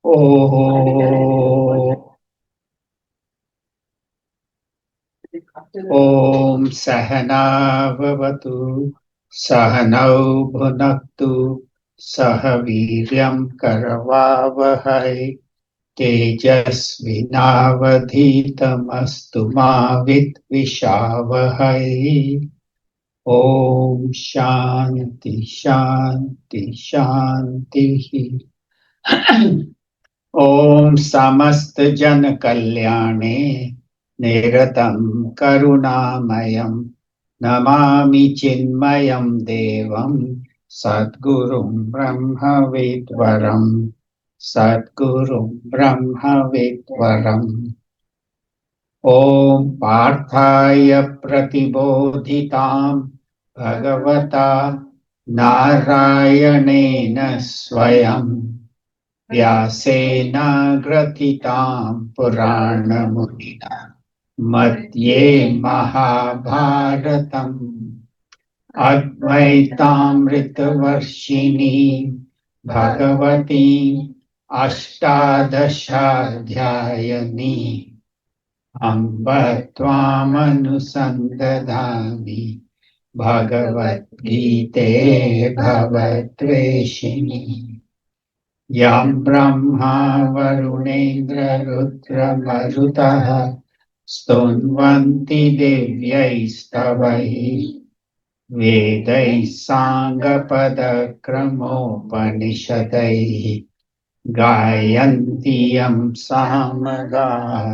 ॐ सहना भवतु सहनौ भुनक्तु सह वीर्यं करवावहै तेजस्विनावधीतमस्तु मा विद्विषावहै ॐ शान्ति शान्ति शान्तिः ॐ समस्त जन कल्याणे निरतं करुणामयं नमामि चिन्मयं देवं सद्गुरुं ब्रह्मविद्वरं सद्गुरुं ब्रह्मविद्वरम् ॐ पार्थाय प्रतिबोधितां भगवता नारायणेन स्वयं व्यासेन ग्रथितां पुराणमुनिना मध्ये महाभारतम् अद्वैतामृतवर्षिणीं भगवतीम् अष्टादशाध्यायिनीम् अम्ब त्वामनुसन्दधामि भगवद्गीते भवद्वेषिणी यं ब्रह्मा वरुणेन्द्ररुद्रमरुतः स्तुन्वन्ति दिव्यैस्तवैः वेदैः साङ्गपदक्रमोपनिषदैः गायन्ति यं सामगाः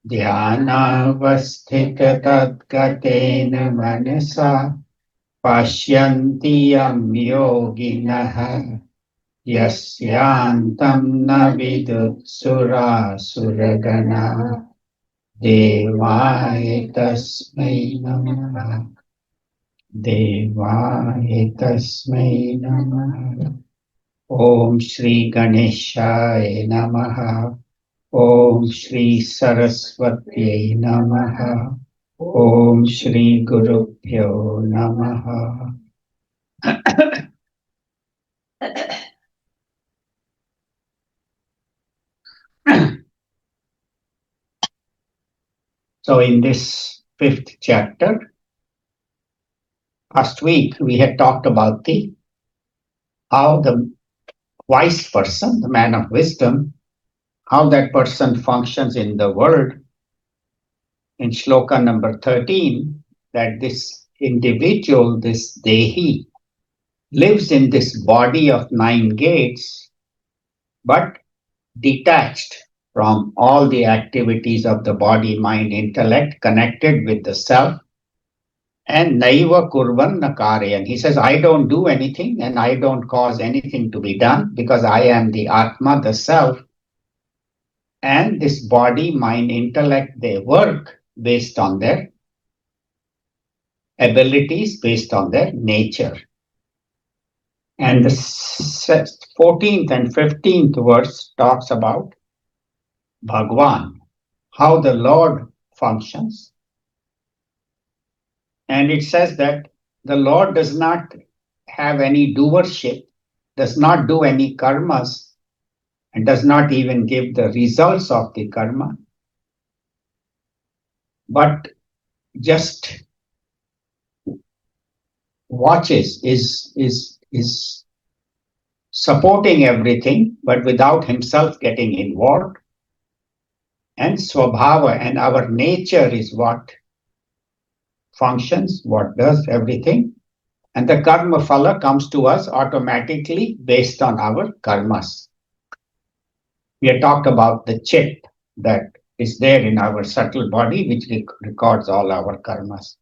ध्यानावस्थिततद्गतेन मनसा पश्यन्ति यं योगिनः यस्यान्तं न विदुत्सुरासुरगणाः देवाय तस्मै नमः देवाय तस्मै नमः ॐ श्री गणेशाय नमः ॐ श्री सरस्वत्यै नमः ॐ श्री गुरुभ्यो नमः So in this 5th chapter, last week we had talked about how the wise person, the man of wisdom, how that person functions in the world. In shloka number 13, that this individual, this Dehi, lives in this body of 9 gates, but detached from all the activities of the body, mind, intellect, connected with the self. And naiva kurvan nakaryan. He says, I don't do anything and I don't cause anything to be done because I am the Atma, the self. And this body, mind, intellect, they work based on their abilities, based on their nature. And the 14th and 15th verse talks about Bhagwan, how the Lord functions. And it says that the Lord does not have any doership, does not do any karmas, and does not even give the results of the karma, but just watches, is supporting everything, but without himself getting involved. And swabhava, and our nature is what functions, what does everything. And the karma phala comes to us automatically based on our karmas. We have talked about the chip that is there in our subtle body, which records all our karmas.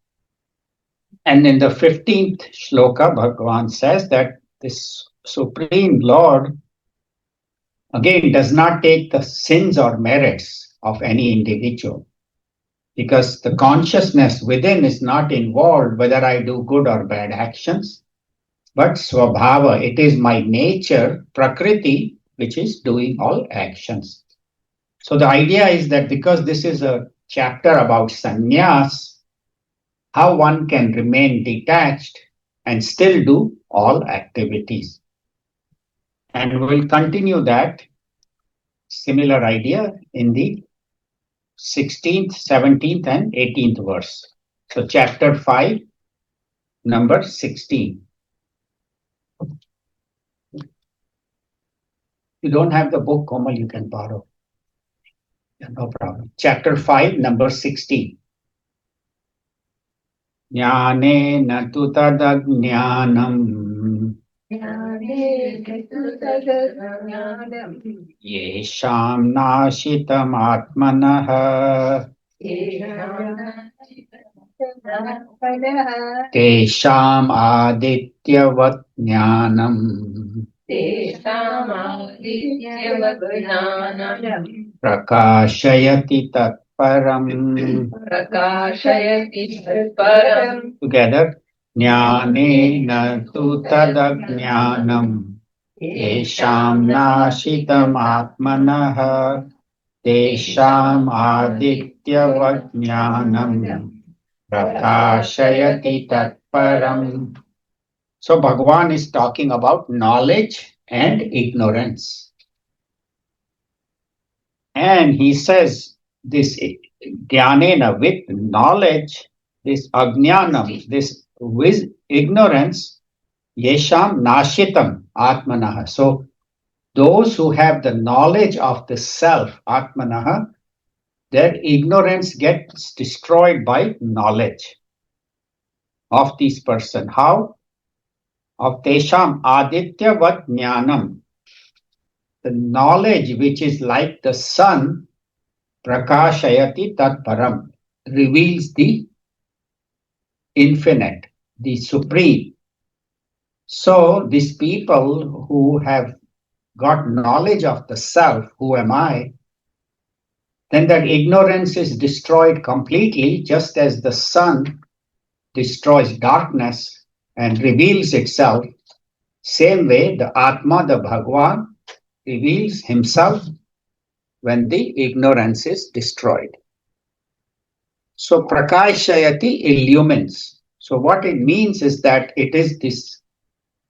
And in the 15th shloka, Bhagavan says that this Supreme Lord, again, does not take the sins or merits of any individual, because the consciousness within is not involved whether I do good or bad actions, but swabhava, it is my nature, prakriti, which is doing all actions. So the idea is that because this is a chapter about sannyas, how one can remain detached and still do all activities. And we'll continue that similar idea in the 16th, 17th, and 18th verse. So, chapter 5, number 16. You don't have the book, Komal, you can borrow. Yeah, no problem. Chapter 5, number 16. Jnanena tu tadajnanam yesham nashitam atmanah tesham adityavat jnanam prakashayati tatparam. Together. Jnanena tu tadajnanam yesham nashitam atmanah tesham adityavat jnanam prakashayati tatparam. So Bhagavan is talking about knowledge and ignorance. And he says this jnanena, with knowledge, this ajnanam, this with ignorance, yesham nashitam atmanah. So those who have the knowledge of the self, atmanah, their ignorance gets destroyed by knowledge of this person. How? Of tesham adityavat jnanam. The knowledge which is like the sun, prakashayati tatparam, reveals the infinite, the supreme. So these people who have got knowledge of the self, who am I, then that ignorance is destroyed completely, just as the sun destroys darkness and reveals itself. Same way, the Atma, the Bhagavan, reveals himself when the ignorance is destroyed. So prakashayati illumines. So what it means is that it is this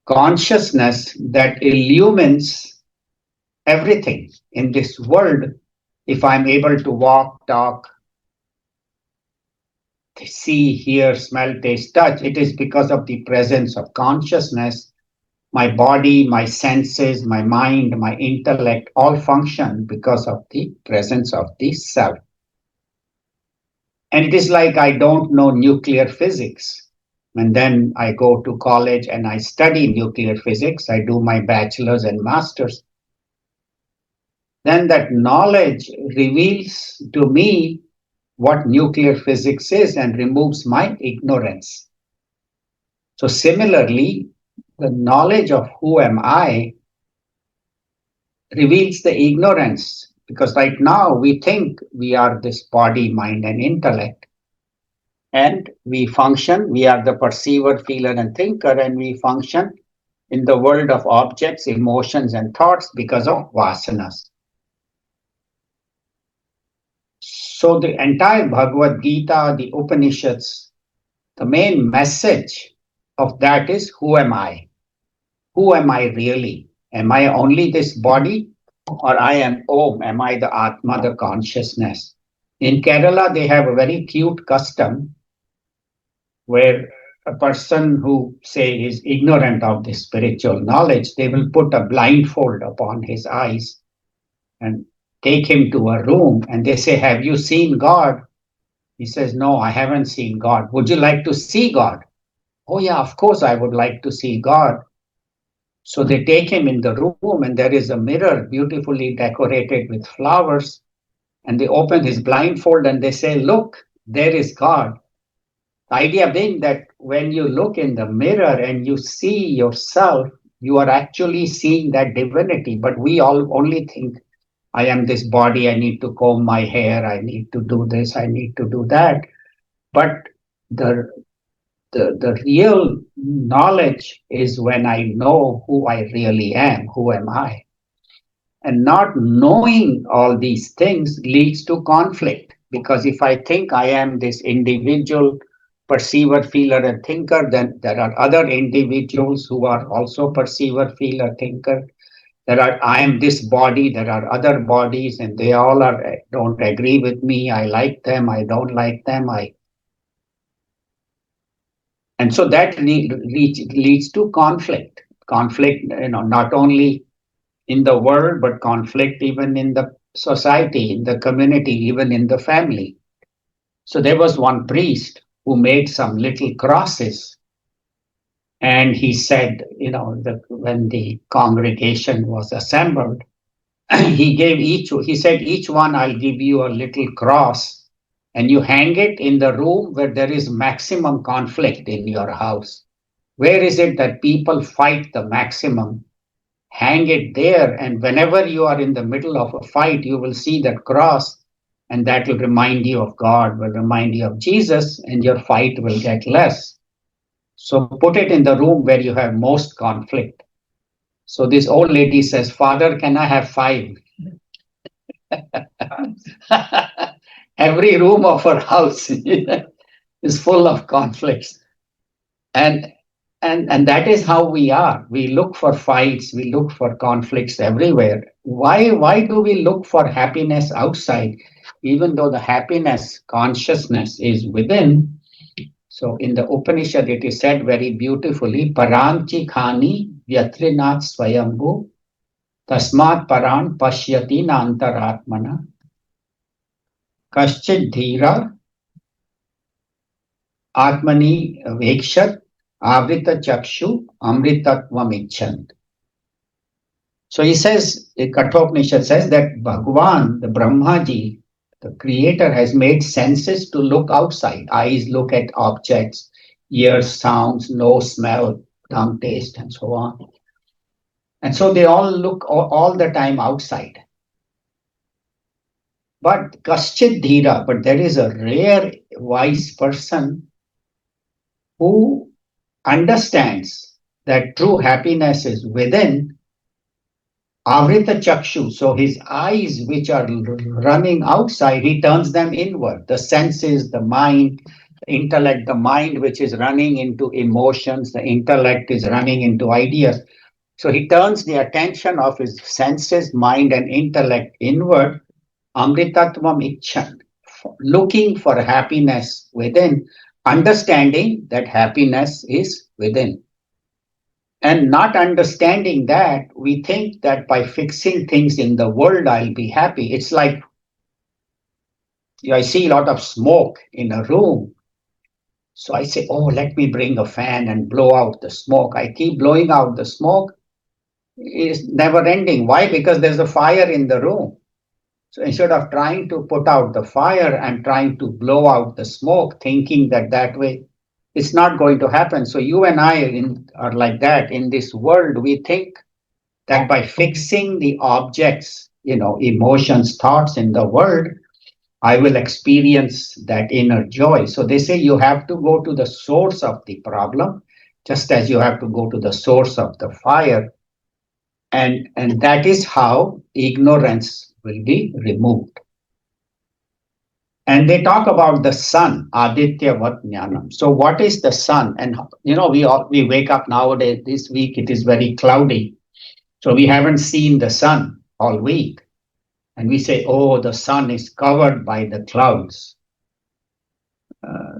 consciousness that illumines everything in this world. If I'm able to walk, talk, see, hear, smell, taste, touch, it is because of the presence of consciousness. My body, my senses, my mind, my intellect all function because of the presence of the self. And it is like I don't know nuclear physics. And then I go to college and I study nuclear physics. I do my bachelor's and master's. Then that knowledge reveals to me what nuclear physics is and removes my ignorance. So similarly, the knowledge of who am I reveals the ignorance, because right now we think we are this body, mind, and intellect. And we function, we are the perceiver, feeler, and thinker, and we function in the world of objects, emotions, and thoughts because of vasanas. So the entire Bhagavad Gita, the Upanishads, the main message of that is, who am I? Who am I really? Am I only this body? Or I am Om? Am I the Atma, the consciousness? In Kerala, they have a very cute custom where a person who, say, is ignorant of this spiritual knowledge, they will put a blindfold upon his eyes and take him to a room, and they say, have you seen God? He says, no, I haven't seen God. Would you like to see God? Oh yeah, of course I would like to see God. So they take him in the room, and there is a mirror beautifully decorated with flowers, and they open his blindfold and they say, look, there is God. The idea being that when you look in the mirror and you see yourself, you are actually seeing that divinity. But we all only think, I am this body, I need to comb my hair, I need to do this, I need to do that. But the real knowledge is when I know who I really am, who am I. And not knowing all these things leads to conflict, because if I think I am this individual perceiver, feeler, and thinker, then there are other individuals who are also perceiver, feeler, thinker. I am this body, there are other bodies, and they all don't agree with me. I like them, I don't like them. And so that leads to conflict. Conflict, not only in the world, but conflict even in the society, in the community, even in the family. So there was one priest who made some little crosses, and he said, when the congregation was assembled, he said, each one I'll give you a little cross, and you hang it in the room where there is maximum conflict in your house. Where is it that people fight the maximum? Hang it there, and whenever you are in the middle of a fight, you will see that cross, and that will remind you of God, will remind you of Jesus, and your fight will get less. So put it in the room where you have most conflict. So this old lady says, Father, can I have 5? Every room of her house is full of conflicts. And that is how we are. We look for fights, we look for conflicts everywhere. Why do we look for happiness outside, even though the happiness consciousness is within? So in the Upanishad, it is said very beautifully, Paranchi khani vyatrinat swayambhu tasmat paran pashyati nantaratmana kaschid dhira atmani vekshat avrita chakshu amritatvam ichchant. So he says, Kathopanishad says that Bhagwan, the Brahmaji, the creator, has made senses to look outside. Eyes look at objects, ears, sounds, nose, smell, tongue, taste, and so on. And so they all look all the time outside. But kaschid dhira, but there is a rare wise person who understands that true happiness is within. Avrita chakshu, so his eyes which are running outside, he turns them inward. The senses, the mind, the intellect, the mind which is running into emotions, the intellect is running into ideas. So he turns the attention of his senses, mind, and intellect inward. Amritatvam icchan, looking for happiness within, understanding that happiness is within. And not understanding that, we think that by fixing things in the world, I'll be happy. It's like I see a lot of smoke in a room. So I say, oh, let me bring a fan and blow out the smoke. I keep blowing out the smoke. It's never ending. Why? Because there's a fire in the room. So instead of trying to put out the fire, I'm trying to blow out the smoke, thinking that way it's not going to happen. So you and I are like that. In this world, we think that by fixing the objects, emotions, thoughts in the world, I will experience that inner joy. So they say you have to go to the source of the problem, just as you have to go to the source of the fire. And that is how ignorance will be removed. And they talk about the sun, Aditya Vat Jnanam. So what is the sun? And we wake up nowadays, this week it is very cloudy. So we haven't seen the sun all week. And we say, oh, the sun is covered by the clouds.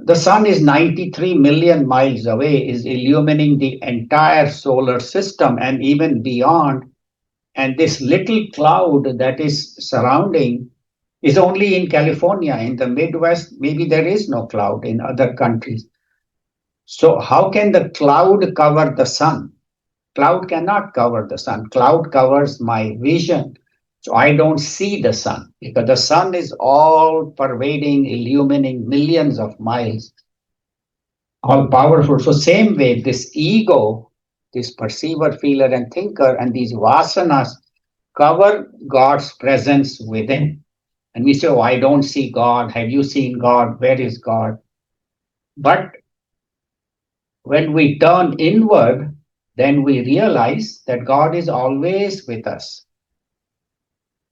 The sun is 93 million miles away, is illuminating the entire solar system and even beyond. And this little cloud that is surrounding is only in California. In the Midwest, maybe there is no cloud in other countries. So how can the cloud cover the sun? Cloud cannot cover the sun. Cloud covers my vision. So I don't see the sun because the sun is all pervading, illuminating millions of miles, all powerful. So same way, this ego, this perceiver, feeler, and thinker, and these vasanas cover God's presence within. And we say, oh, I don't see God. Have you seen God? Where is God? But when we turn inward, then we realize that God is always with us.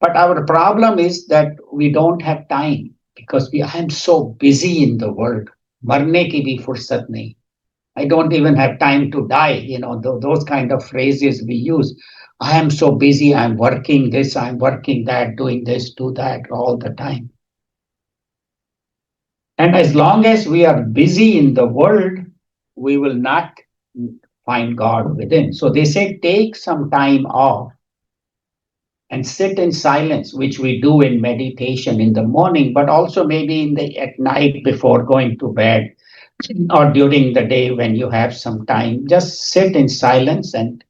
But our problem is that we don't have time because I am so busy in the world. Marne ki bhi fursat nahi. I don't even have time to die. Those kind of phrases we use. I am so busy, I'm working this, I'm working that, doing this, do that all the time. And as long as we are busy in the world, we will not find God within. So they say take some time off and sit in silence, which we do in meditation in the morning, but also maybe at night before going to bed or during the day when you have some time. Just sit in silence and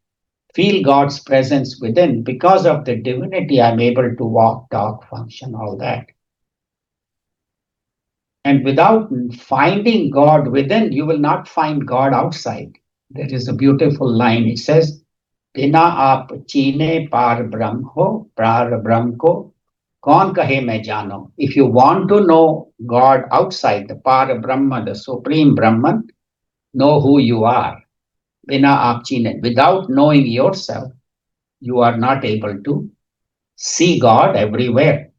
feel God's presence within. Because of the divinity, I'm able to walk, talk, function, all that. And without finding God within, you will not find God outside. There is a beautiful line. It says, बिना आप चीने पार ब्रह्म हो पार ब्रह्म को कौन कहे मैं जानो. If you want to know God outside, the par brahma, the supreme Brahman, know who you are. बिना आप चीने. Without knowing yourself, you are not able to see God everywhere.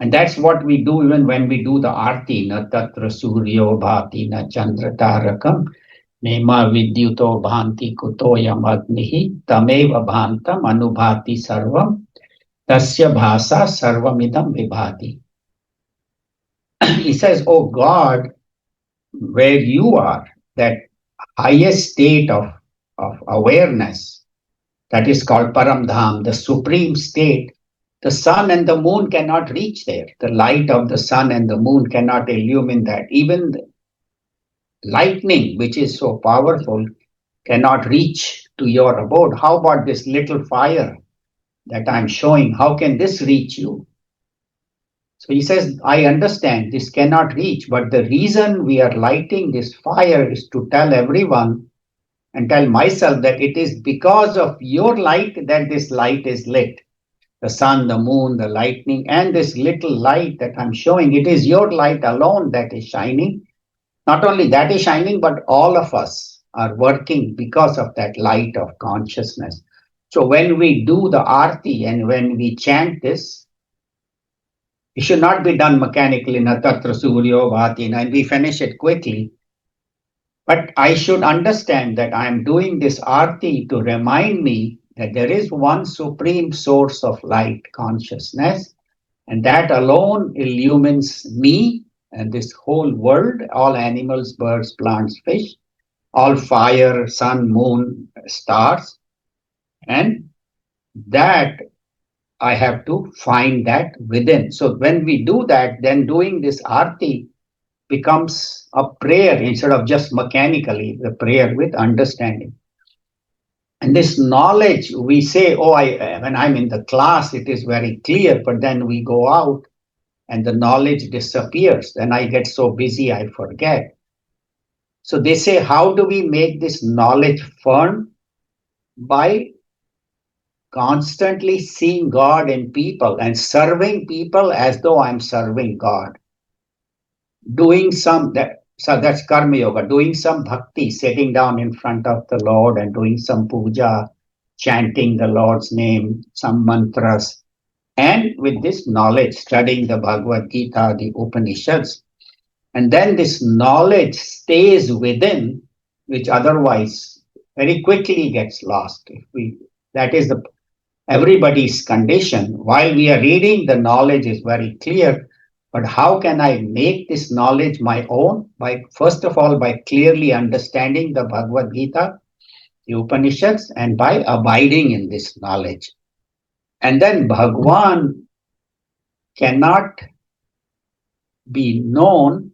And that's what we do even when we do the arti. Na tatra suryo bhati na chandra tarakam nema vidyuto bhanti kutoyam agnihi tameva bhantam anubhati sarvam tasya bhasa sarvamidam vibhati. He says, oh God, where you are, that highest state of awareness, that is called Paramdham, the supreme state, the sun and the moon cannot reach there. The light of the sun and the moon cannot illumine that. Even the lightning, which is so powerful, cannot reach to your abode. How about this little fire that I'm showing? How can this reach you? So he says, I understand this cannot reach, but the reason we are lighting this fire is to tell everyone and tell myself that it is because of your light that this light is lit. The sun, the moon, the lightning, and this little light that I'm showing, it is your light alone that is shining. Not only that is shining, but all of us are working because of that light of consciousness. So when we do the arti and when we chant this, it should not be done mechanically, na tatra suryo bhati, and we finish it quickly. But I should understand that I am doing this arti to remind me that there is one supreme source of light consciousness, and that alone illumines me and this whole world, all animals, birds, plants, fish, all fire, sun, moon, stars, and that I have to find that within. So when we do that, then doing this arti becomes a prayer instead of just mechanically, the prayer with understanding. And this knowledge, we say, oh, when I'm in the class, it is very clear, but then we go out and the knowledge disappears. Then I get so busy, I forget. So they say, how do we make this knowledge firm? By constantly seeing God in people and serving people as though I'm serving God. Doing so that's karma yoga, doing some bhakti, sitting down in front of the Lord and doing some puja, chanting the Lord's name, some mantras, and with this knowledge, studying the Bhagavad Gita, the Upanishads. And then this knowledge stays within, which otherwise very quickly gets lost. That is everybody's condition. While we are reading, the knowledge is very clear. But how can I make this knowledge my own? First of all, by clearly understanding the Bhagavad Gita, the Upanishads, and by abiding in this knowledge. And then Bhagwan cannot be known,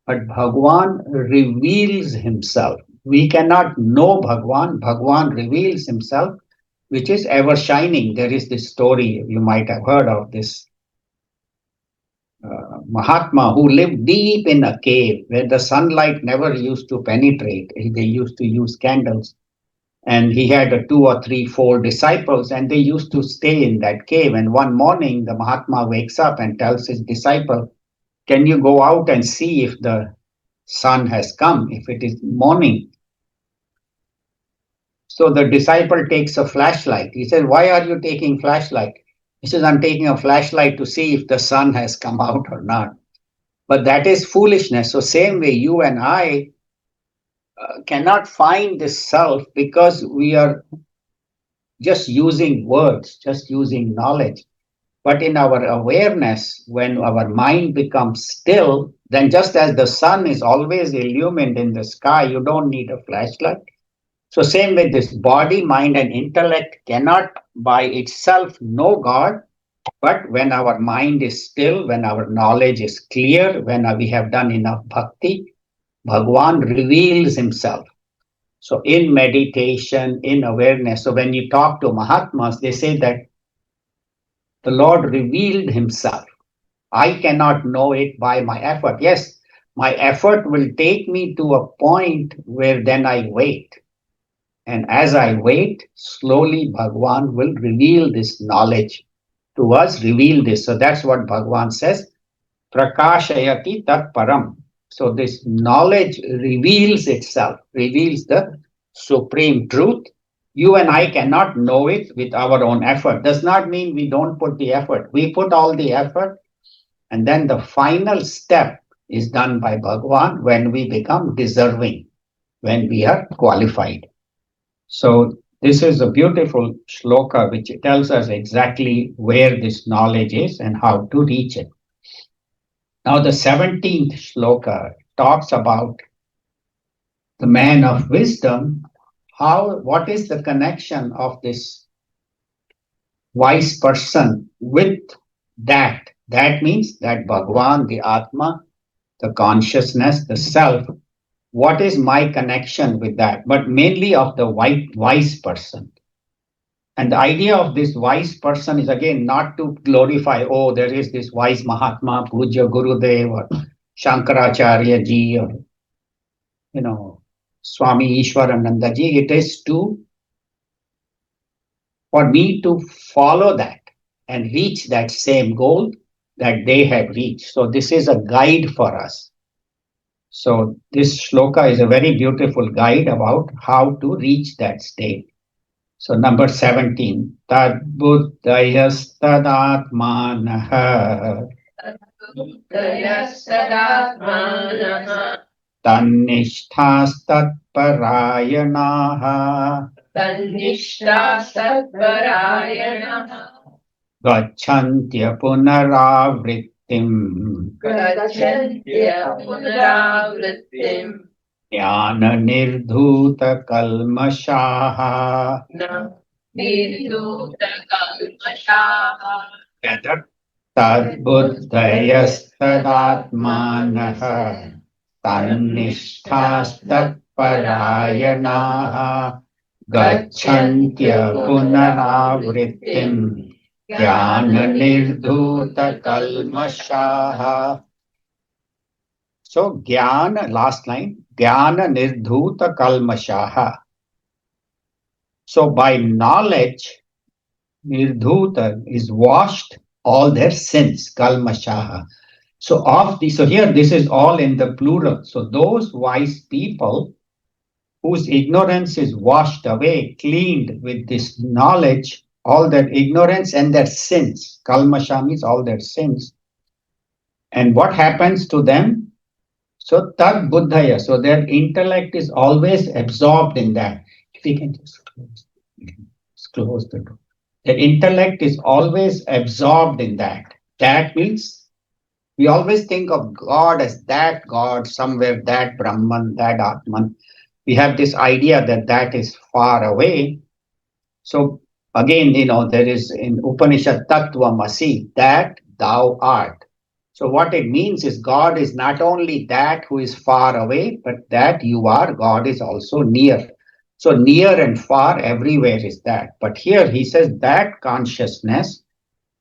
but Bhagwan reveals himself. We cannot know Bhagwan. Bhagwan reveals himself, which is ever shining. There is this story, you might have heard of this Mahatma who lived deep in a cave where the sunlight never used to penetrate. They used to use candles. And he had 2 or 3, 4 disciples, and they used to stay in that cave. And one morning, the Mahatma wakes up and tells his disciple, can you go out and see if the sun has come, if it is morning? So the disciple takes a flashlight. He says, why are you taking flashlight? He says, I'm taking a flashlight to see if the sun has come out or not. But that is foolishness. So same way, you and I cannot find this self because we are just using words, just using knowledge. But in our awareness, when our mind becomes still, then just as the sun is always illumined in the sky, you don't need a flashlight. So same with this body, mind, and intellect cannot by itself know God. But when our mind is still, when our knowledge is clear, when we have done enough bhakti, Bhagwan reveals himself. So in meditation, in awareness, so when you talk to Mahatmas, they say that the Lord revealed himself. I cannot know it by my effort. Yes, my effort will take me to a point where then I wait. And as I wait, slowly Bhagwan will reveal this knowledge to us, reveal this. So that's what Bhagwan says, Prakashayati Tat Param. So this knowledge reveals itself, reveals the supreme truth. You and I cannot know it with our own effort. Does not mean we don't put the effort. We put all the effort, and then the final step is done by Bhagwan when we become deserving, when we are qualified. So this is a beautiful shloka which tells us exactly where this knowledge is and how to reach it. Now the 17th shloka talks about the man of wisdom. What is the connection of this wise person with that? That means that Bhagwan, the Atma, the consciousness, the self. What is my connection with that? But mainly of the wise person. And the idea of this wise person is again not to glorify, oh, there is this wise Mahatma, Puja Gurudev, or Shankaracharya ji, or Swami Ishwarananda ji. It is for me to follow that and reach that same goal that they have reached. So this is a guide for us. So this shloka is a very beautiful guide about how to reach that state. So number 17, Tad buddhayastadaatmanaha Tannishthastatparayanaha Gacchantya punaravrittim Jnana nirdhuta kalmashaha. Better. Tad buddhayastadaatmanaha Tannishthastatparayanaha Gacchantya punaravrittim Jnana nirdhuta kalmashaha. So Jnana, last line, Jnana nirdhuta kalmashaha. So by knowledge, nirdhuta is washed all their sins, kalmashaha. So here this is all in the plural. So those wise people whose ignorance is washed away, cleaned with this knowledge, all their ignorance and their sins. Kalmasha means all their sins. And what happens to them? So tad buddhaya, so their intellect is always absorbed in that. If we can just close the door. Their intellect is always absorbed in that. That means we always think of God as that God, somewhere, that Brahman, that Atman. We have this idea that that is far away. So again, there is in Upanishad Tattvamasi, that thou art. So what it means is God is not only that who is far away, but that you are, God is also near. So near and far everywhere is that. But here he says that consciousness,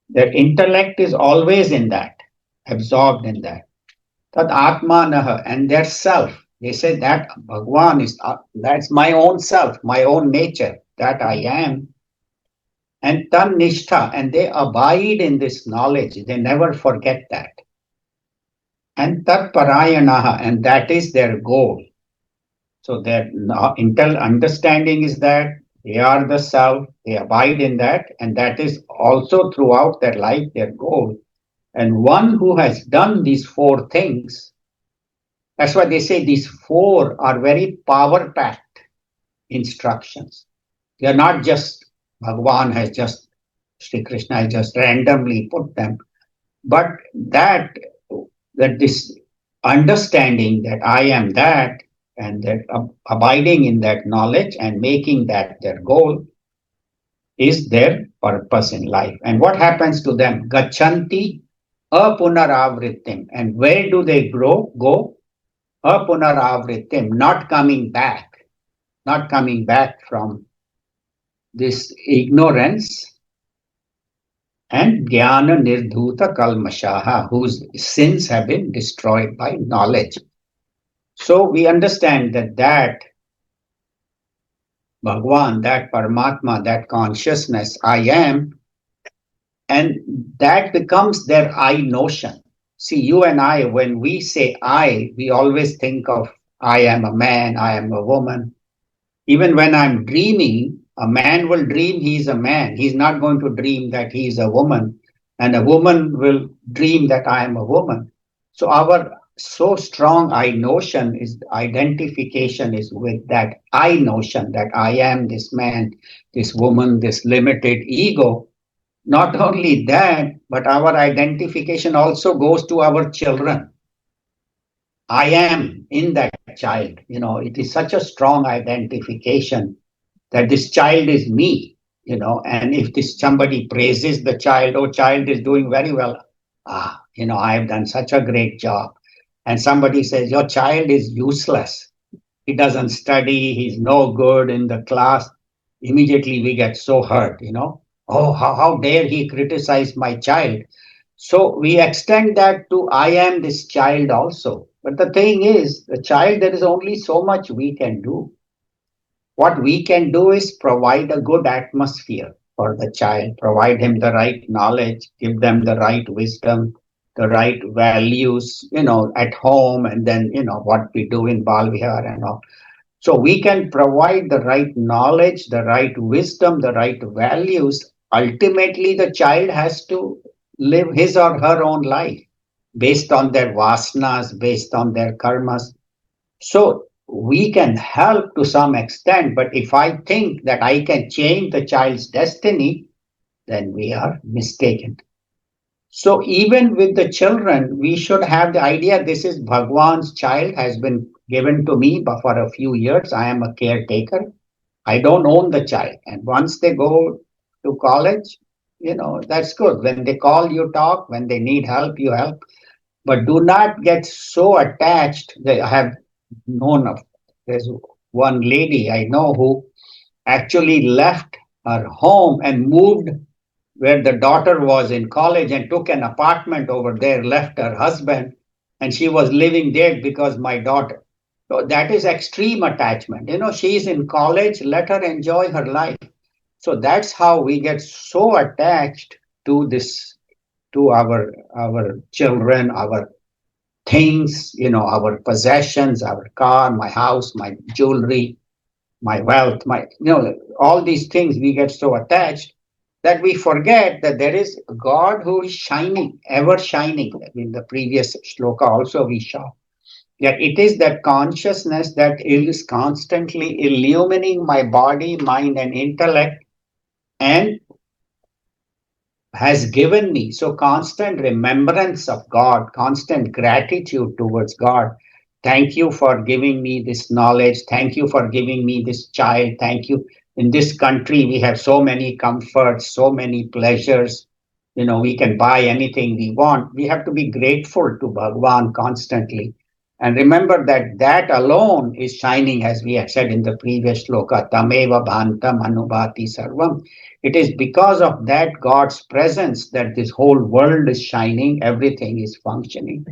their intellect is always in that, absorbed in that. Tad Atmanaha, and their self. They say that Bhagwan is, that's my own self, my own nature, that I am. And Tan Nishtha, and they abide in this knowledge. They never forget that. And Tat Parayanaha, and that is their goal. So their understanding is that they are the self, they abide in that, and that is also throughout their life their goal. And one who has done these four things, that's why they say these four are very power-packed instructions. They are not just Bhagavan has just, Sri Krishna has just randomly put them. But that this understanding that I am that, and that abiding in that knowledge and making that their goal is their purpose in life. And what happens to them? Gachanti apunaravrittim. And where do they go? Apunaravrittim, not coming back from this ignorance and jnana nirdhuta kalmashaha, whose sins have been destroyed by knowledge. So we understand that Bhagwan, that Paramatma, that consciousness, I am, and that becomes their I notion. See, you and I, when we say I, we always think of I am a man, I am a woman. Even when I'm dreaming, a man will dream he's a man. He's not going to dream that he's a woman. And a woman will dream that I am a woman. So our so strong I notion is identification is with that I notion that I am this man, this woman, this limited ego. Not only that, but our identification also goes to our children. I am in that child. It is such a strong identification that this child is me, and if this somebody praises the child, oh, child is doing very well. I have done such a great job. And somebody says, your child is useless. He doesn't study. He's no good in the class. Immediately we get so hurt, Oh, how dare he criticize my child? So we extend that to I am this child also. But the thing is, the child, there is only so much we can do. What we can do is provide a good atmosphere for the child, provide him the right knowledge, give them the right wisdom, the right values, at home, and then, what we do in Balvihar and all. So we can provide the right knowledge, the right wisdom, the right values. Ultimately, the child has to live his or her own life based on their vasanas, based on their karmas. So we can help to some extent, but if I think that I can change the child's destiny, then we are mistaken. So even with the children, we should have the idea this is Bhagwan's child, has been given to me but for a few years. I am a caretaker. I don't own the child. And once they go to college, that's good. When they call, you talk. When they need help, you help. But do not get so attached. I have known of, there's one lady I know who actually left her home and moved where the daughter was in college and took an apartment over there, left her husband, and she was living there because my daughter. So that is extreme attachment. She's in college, let her enjoy her life. So that's how we get so attached to this, to our children, our things, our possessions, our car, my house, my jewelry, my wealth, all these things we get so attached that we forget that there is a God who is shining, ever shining. In the previous shloka also we saw that it is that consciousness that is constantly illumining my body, mind, and intellect, and has given me. So constant remembrance of God, constant gratitude towards God. Thank you for giving me this knowledge. Thank you for giving me this child. Thank you. In this country, we have so many comforts, so many pleasures. We can buy anything we want. We have to be grateful to Bhagwan constantly. And remember that alone is shining, as we have said in the previous shloka, tameva bhantam anubhati sarvam. It is because of that God's presence that this whole world is shining, everything is functioning.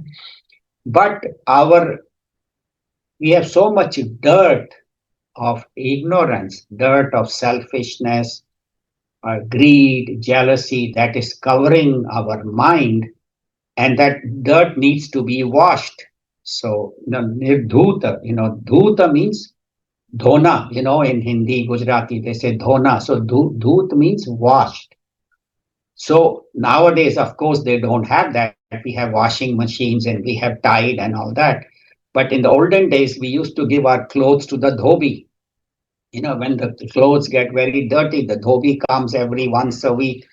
But we have so much dirt of ignorance, dirt of selfishness, greed, jealousy that is covering our mind, and that dirt needs to be washed. So, nirdhuta, dhuta means dhona, in Hindi, Gujarati, they say dhona. So, dhut means washed. So, nowadays, of course, they don't have that. We have washing machines and we have Tide and all that. But in the olden days, we used to give our clothes to the dhobi. When the clothes get very dirty, the dhobi comes every once a week,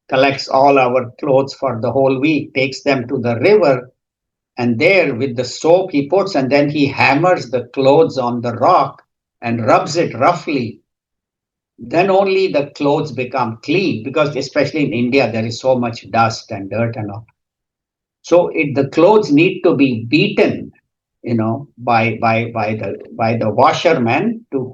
collects all our clothes for the whole week, takes them to the river, and there with the soap he puts, and then he hammers the clothes on the rock and rubs it roughly. Then only the clothes become clean, because especially in India, there is so much dust and dirt and all. So the clothes need to be beaten, by the washerman to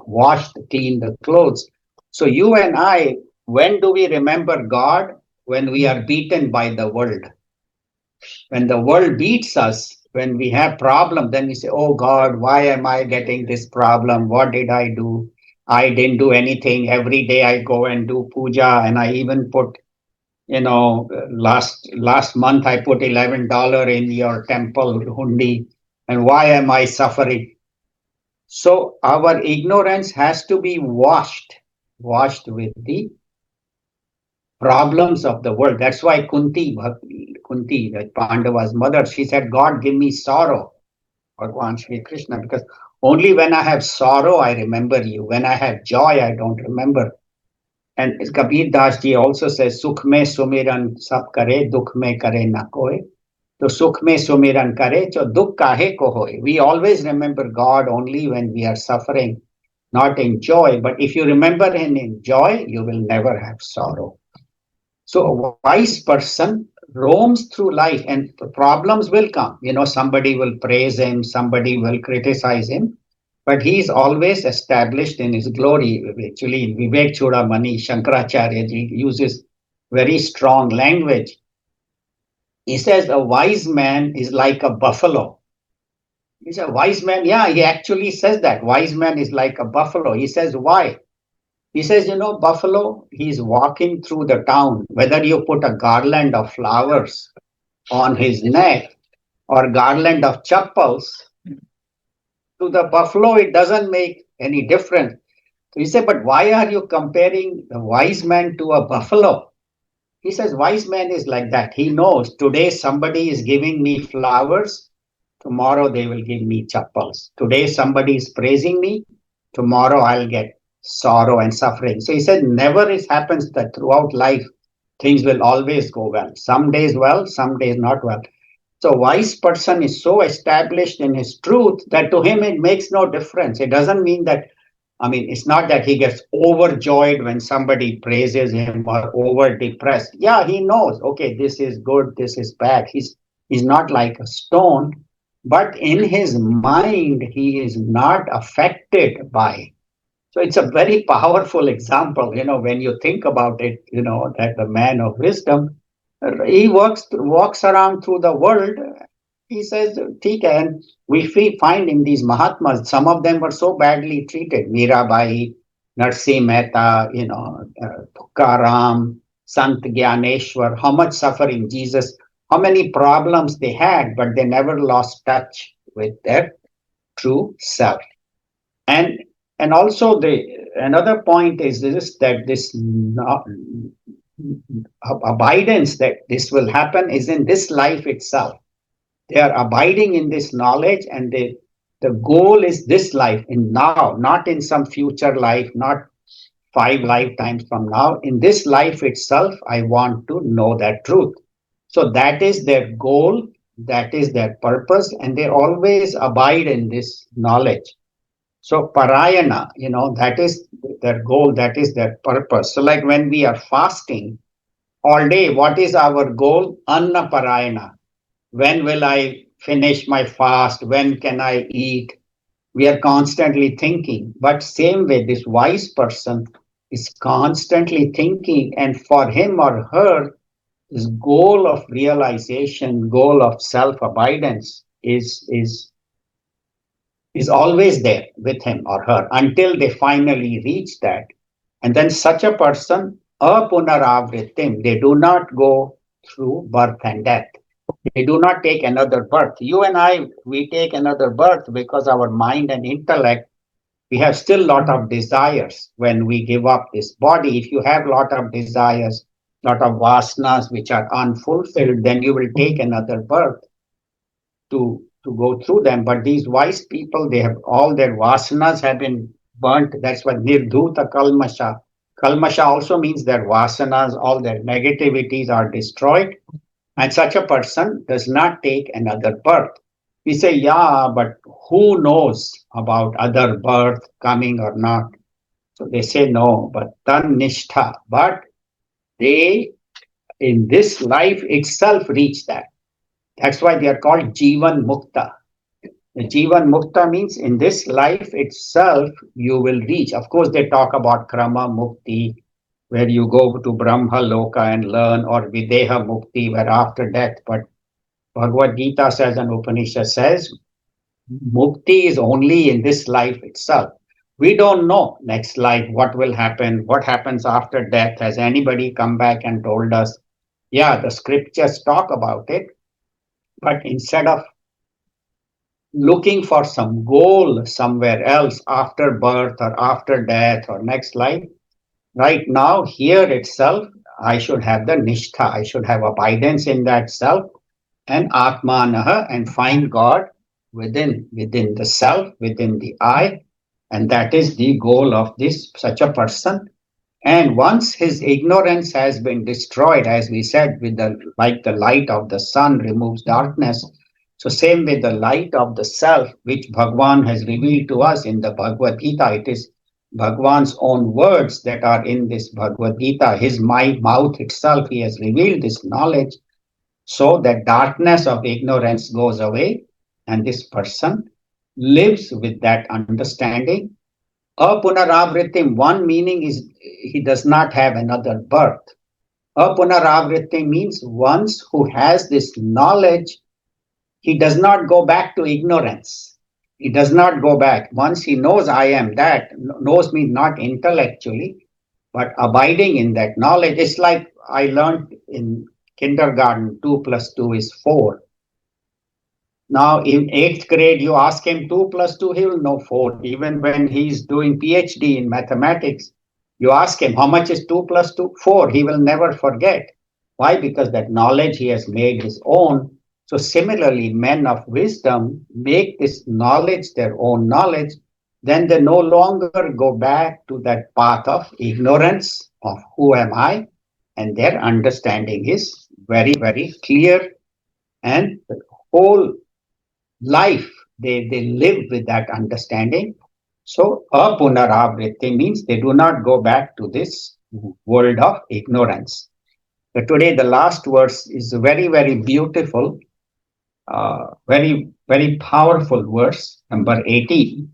clean the clothes. So you and I, when do we remember God? When we are beaten by the world. When the world beats us, when we have problem, then we say, "Oh God, why am I getting this problem? What did I do? I didn't do anything. Every day I go and do puja, and I even put, last month I put $11 in your temple hundi, and why am I suffering?" So our ignorance has to be washed with the problems of the world. That's why Kunti, like Pandava's mother, she said, "God, give me sorrow," Bhagwan Shri Krishna, because only when I have sorrow, I remember you. When I have joy, I don't remember. And Kabir Das ji also says, "Sukh mein sumiran sab kare, dukh mein kare na koi." So sukh mein sumiran kare, so dukh kahe ko hoy. We always remember God only when we are suffering, not in joy. But if you remember Him in joy, you will never have sorrow. So a wise person roams through life, and problems will come. Somebody will praise him, somebody will criticize him, but he is always established in his glory. Actually, in Vivek Chudamani, Shankaracharya ji uses very strong language. He says a wise man is like a buffalo. He's a wise man. Yeah, he actually says that. Wise man is like a buffalo. He says, why? He says, buffalo, he's walking through the town, whether you put a garland of flowers on his neck or garland of chappals, to the buffalo, it doesn't make any difference. So he said, but why are you comparing the wise man to a buffalo? He says, wise man is like that. He knows today somebody is giving me flowers, tomorrow they will give me chappals. Today somebody is praising me, tomorrow I'll get sorrow and suffering. So he said, never it happens that throughout life things will always go well. Some days well, some days not well. So a wise person is so established in his truth that to him it makes no difference. It doesn't mean that, it's not that he gets overjoyed when somebody praises him or over depressed. Yeah, he knows, okay, this is good, this is bad. He's not like a stone, but in his mind, he is not affected by. So it's a very powerful example, when you think about it, that the man of wisdom, he walks around through the world. He says, "Theek hai." And we find in these Mahatmas, some of them were so badly treated. Mirabai, Narsi Mehta, Tukaram, Sant Gyaneshwar, how much suffering Jesus, how many problems they had, but they never lost touch with their true self. And also another point is this, that this abidance that this will happen is in this life itself. They are abiding in this knowledge, and the goal is this life, in now, not in some future life, not 5 lifetimes from now. In this life itself, I want to know that truth. So that is their goal, that is their purpose, and they always abide in this knowledge. So parayana, that is their goal, that is their purpose. So like when we are fasting all day, what is our goal? Anna parayana. When will I finish my fast? When can I eat? We are constantly thinking. But same way, this wise person is constantly thinking, and for him or her, this goal of realization, goal of self-abidance is always there with him or her until they finally reach that. And then such a person, apunaravritim, they do not go through birth and death. They do not take another birth. You and I, we take another birth because our mind and intellect, we have still a lot of desires when we give up this body. If you have a lot of desires, lot of vasanas which are unfulfilled, then you will take another birth to go through them. But these wise people, they have all their vasanas have been burnt. That's what nirdhuta kalmasha. Kalmasha also means their vasanas, all their negativities are destroyed. And such a person does not take another birth. We say, yeah, but who knows about other birth coming or not? So they say no, but tan nishtha. But they, in this life itself, reach that. That's why they are called Jivan Mukta. The Jivan Mukta means in this life itself, you will reach. Of course, they talk about Krama Mukti, where you go to Brahma Loka and learn, or Videha Mukti, where after death. But Bhagavad Gita says and Upanishad says, Mukti is only in this life itself. We don't know next life, what will happen, what happens after death. Has anybody come back and told us? Yeah, the scriptures talk about it, but instead of looking for some goal somewhere else after birth or after death or next life, right now, here itself, I should have the nishtha, I should have abidance in that self and atmanaha and find God within the self, within the I, and that is the goal of this such a person. And once his ignorance has been destroyed, as we said, with the like the light of the sun removes darkness, so same with the light of the self, which Bhagwan has revealed to us in the Bhagavad Gita. It is Bhagwan's own words that are in this Bhagavad Gita. His mouth itself, he has revealed this knowledge, so that darkness of ignorance goes away, and this person lives with that understanding. Apunaravritim, one meaning is he does not have another birth. Apunaravritim means once who has this knowledge, he does not go back to ignorance. He does not go back. Once he knows I am that, knows me not intellectually, but abiding in that knowledge. It's like I learned in kindergarten, 2 plus 2 is 4. Now, in 8th grade, you ask him 2 plus 2, he will know 4. Even when he's doing PhD in mathematics, you ask him, how much is 2 plus 2? 4. He will never forget. Why? Because that knowledge he has made his own. So similarly, men of wisdom make this knowledge their own knowledge. Then they no longer go back to that path of ignorance of who am I, and their understanding is very, very clear, and the whole life they live with that understanding. So apunaravritti means they do not go back to this world of ignorance. But today the last verse is a very, very beautiful, very, very powerful verse, number 18.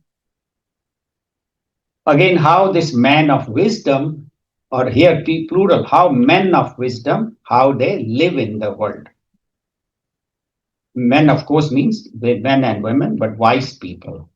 Again, how this man of wisdom, or here plural, how men of wisdom, how they live in the world. Men, of course, means men and women, but wise people.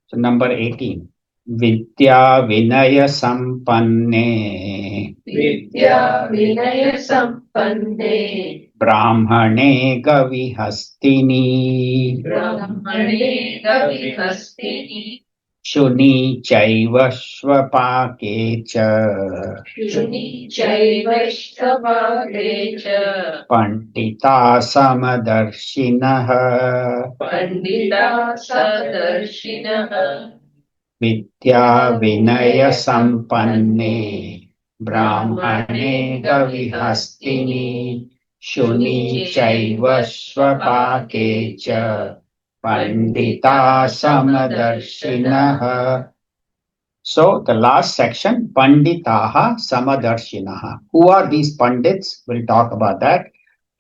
So number 18. Vidya Vinaya Sampanne. Vidya Vinaya Sampanne. Brahmane Gavihastini. Brahmane Gavihastini. Shuni Chaiva Svapake Cha. Shuni Chaiva Svapake Cha. Pandita Samadarshinaha. Pandita Samadarshinaha. Vidya Vinaya Sampanne. Brahmane Gavihastini. Shuni Chaiva Svapake Cha. Pandita Samadarshinaha. So the last section, Panditaha Samadarshinaha. Who are these Pandits? We'll talk about that.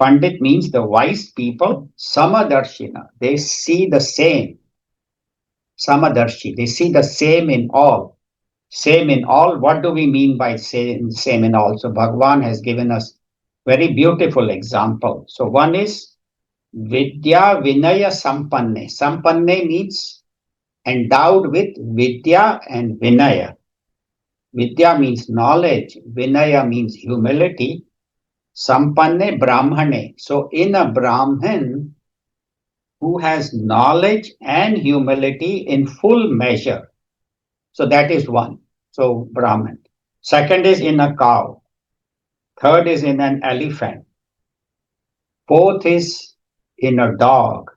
Pandit means the wise people. Samadarshina, they see the same. Samadarshi, they see the same in all. Same in all. What do we mean by same in all? So Bhagavan has given us very beautiful example. So one is Vidya Vinaya Sampanne. Sampanne means endowed with Vidya and Vinaya. Vidya means knowledge, Vinaya means humility. Sampanne Brahmane. So in a Brahmin who has knowledge and humility in full measure. So that is one. So Brahman. Second is in a cow. Third is in an elephant. Fourth is in a dog.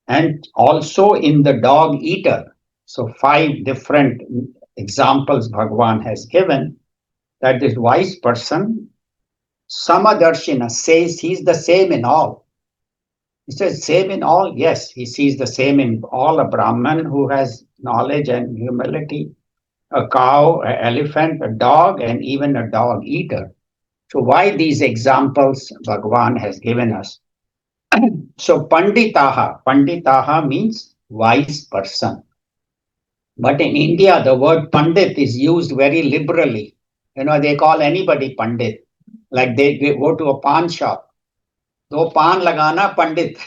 And also in the dog eater. So 5 different examples Bhagavan has given that this wise person, Samadarshina, says he's the same in all. He says, same in all? Yes, he sees the same in all. A Brahman who has knowledge and humility, a cow, an elephant, a dog, and even a dog eater. So why these examples Bhagavan has given us? So Panditaha means wise person. But in India, the word Pandit is used very liberally. They call anybody Pandit. Like they go to a pawn shop. Do pan lagana Pandit.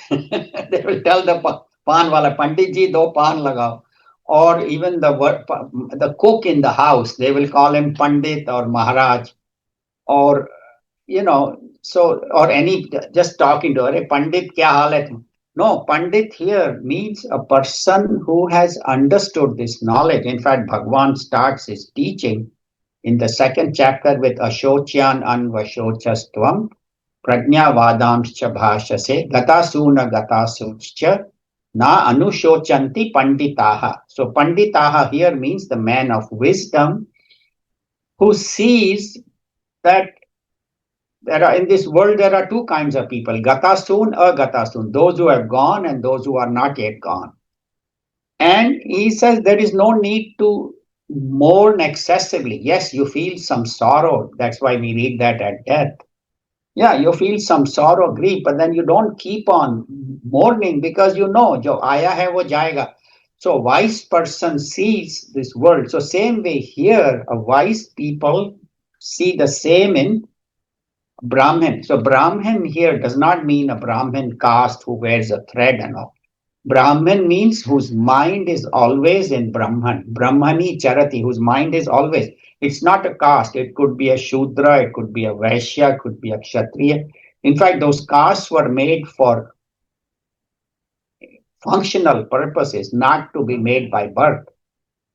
They will tell the pan wala, Pandit ji, do pan lagao. Or even the cook in the house, they will call him Pandit or Maharaj. Or, or any, just talking to her, Pandit kya haal hai? No, Pandit here means a person who has understood this knowledge. In fact, Bhagavan starts his teaching in the second chapter with Ashocyan Anvashocastvam Prajnavadamscha Bhashase Gatasuna Gatasuscha Na Anushochanti Panditaha. So Panditaha here means the man of wisdom who sees that in this world there are 2 kinds of people, Gatasun, Agatasun, those who have gone and those who are not yet gone. And he says there is no need to mourn excessively. Yes, you feel some sorrow. That's why we read that at death. Yeah, you feel some sorrow, grief, but then you don't keep on mourning because jo aaya hai wo jayega. So wise person sees this world. So same way here, a wise people see the same in Brahmin. So Brahmin here does not mean a Brahmin caste who wears a thread and all. Brahmin means whose mind is always in Brahman. Brahmani charati, whose mind is always. It's not a caste. It could be a Shudra, it could be a Vaishya, it could be a Kshatriya. In fact, those castes were made for functional purposes, not to be made by birth.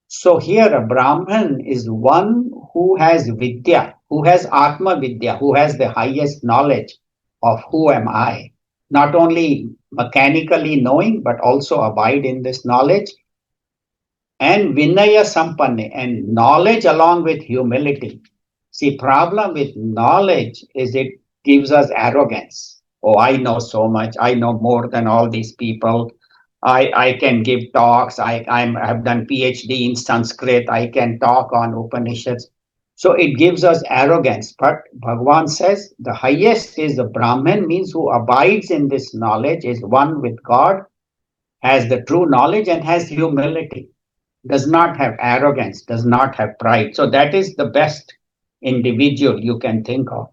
So here a Brahman is one who has Vidya, who has Atma Vidya, who has the highest knowledge of who am I. Not only mechanically knowing, but also abide in this knowledge. And Vinaya Sampanne, and knowledge along with humility. See, problem with knowledge is it gives us arrogance. Oh, I know so much. I know more than all these people. I can give talks. I have done PhD in Sanskrit. I can talk on Upanishads. So it gives us arrogance. But Bhagavan says the highest is the Brahman, means who abides in this knowledge, is one with God, has the true knowledge and has humility, does not have arrogance, does not have pride. So that is the best individual you can think of.